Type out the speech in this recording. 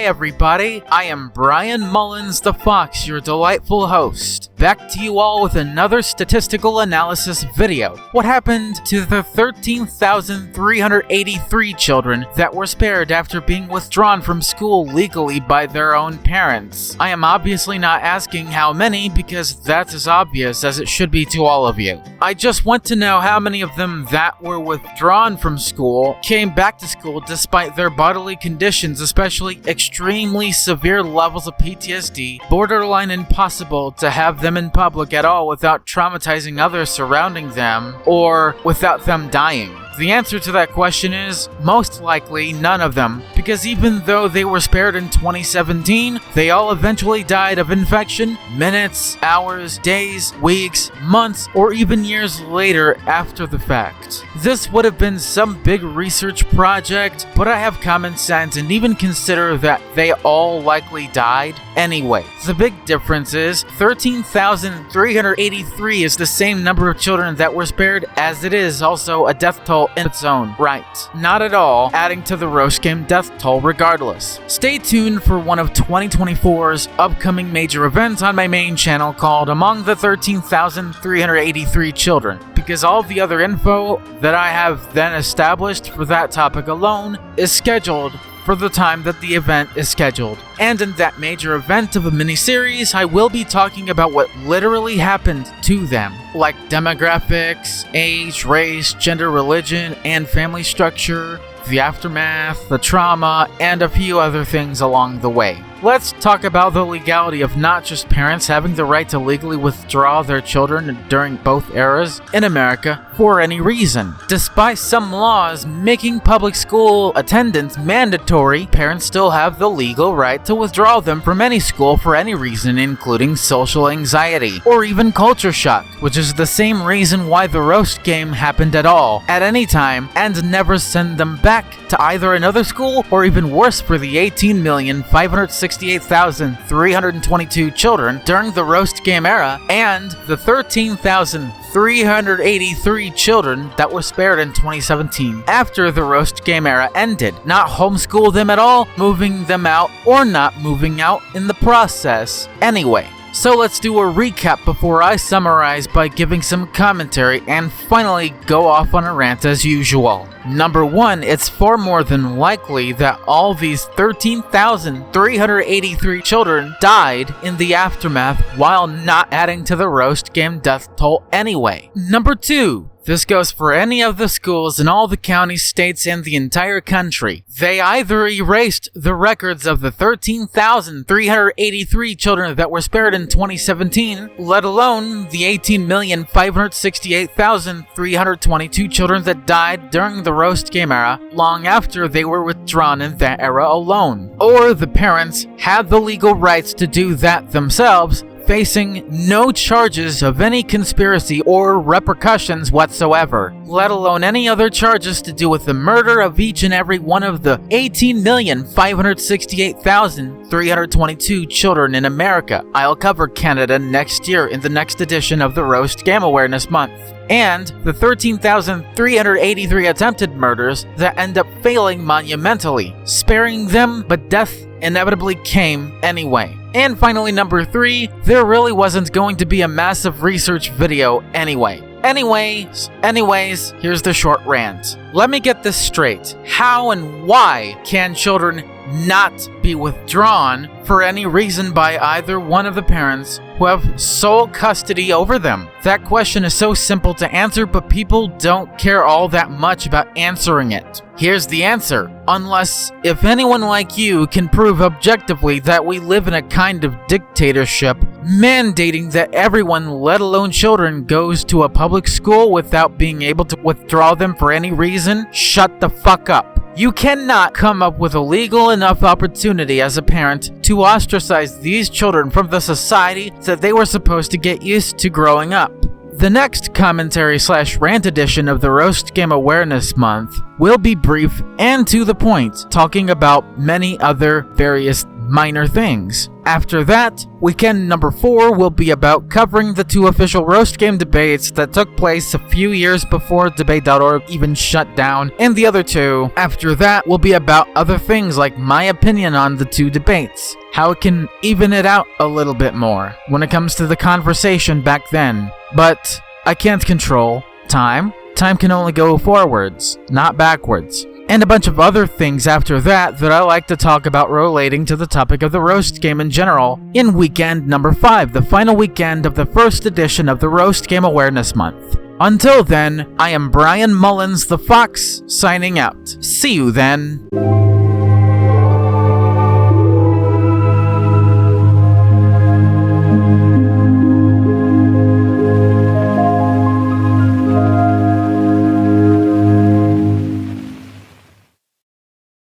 Hi everybody, I am Brian Mullins the Fox, your delightful host. Back to you all with another statistical analysis video. What happened to the 13,383 children that were spared after being withdrawn from school legally by their own parents? I am obviously not asking how many because that's as obvious as it should be to all of you. I just want to know how many of them that were withdrawn from school came back to school despite their bodily conditions, especially extremely severe levels of PTSD, borderline impossible to have them in public at all without traumatizing others surrounding them, or without them dying. The answer to that question is, most likely, none of them, because even though they were spared in 2017, they all eventually died of infection minutes, hours, days, weeks, months, or even years later after the fact. This would have been some big research project, but I have common sense and even consider that they all likely died anyway. The big difference is 13,383 is the same number of children that were spared as it is also a death toll in its own right. Not at all adding to the roast game death toll regardless. Stay tuned for one of 2024's upcoming major events on my main channel called Among the 13,383 Children, because all the other info that I have then established for that topic alone is scheduled for the time that the event is scheduled. And in that major event of a mini-series, I will be talking about what literally happened to them, like demographics, age, race, gender, religion, and family structure, the aftermath, the trauma, and a few other things along the way. Let's talk about the legality of not just parents having the right to legally withdraw their children during both eras in America for any reason. Despite some laws making public school attendance mandatory, parents still have the legal right to withdraw them from any school for any reason, including social anxiety or even culture shock, which is the same reason why the roast game happened at all, at any time, and never send them back to either another school or, even worse for the 18,568,322 children during the roast game era and the 13,383 children that were spared in 2017 after the roast game era ended. Not homeschool them at all, moving them out, or not moving out in the process anyway. So let's do a recap before I summarize by giving some commentary and finally go off on a rant as usual. Number 1, it's far more than likely that all these 13,383 children died in the aftermath while not adding to the roast game death toll anyway. Number 2, this goes for any of the schools in all the counties, states, and the entire country. They either erased the records of the 13,383 children that were spared in 2017, let alone the 18,568,322 children that died during the roast game era long after they were withdrawn in that era alone. Or the parents had the legal rights to do that themselves, facing no charges of any conspiracy or repercussions whatsoever, let alone any other charges to do with the murder of each and every one of the 18,568,322 children in America. I'll cover Canada next year in the next edition of the Roast Game Awareness Month. And the 13,383 attempted murders that end up failing monumentally, sparing them, but death inevitably came anyway. And finally, number 3, there really wasn't going to be a massive research video anyway. Anyways, here's the short rant. Let me get this straight. How and why can children not be withdrawn for any reason by either one of the parents who have sole custody over them? That question is so simple to answer, but people don't care all that much about answering it. Here's the answer. Unless if anyone like you can prove objectively that we live in a kind of dictatorship, mandating that everyone, let alone children, goes to a public school without being able to withdraw them for any reason, shut the fuck up. You cannot come up with a legal enough opportunity as a parent to ostracize these children from the society that they were supposed to get used to growing up. The next commentary/rant edition of the Roast Game Awareness Month will be brief and to the point, talking about many other various minor things. After that, weekend number 4 will be about covering the 2 official roast game debates that took place a few years before debate.org even shut down, and the other 2 after that will be about other things like my opinion on the 2 debates, how it can even it out a little bit more when it comes to the conversation back then. But I can't control time. Time can only go forwards, not backwards. And a bunch of other things after that I like to talk about relating to the topic of the roast game in general in weekend number 5, the final weekend of the first edition of the Roast Game Awareness Month. Until then, I am Brian Mullins the Fox, signing out. See you then.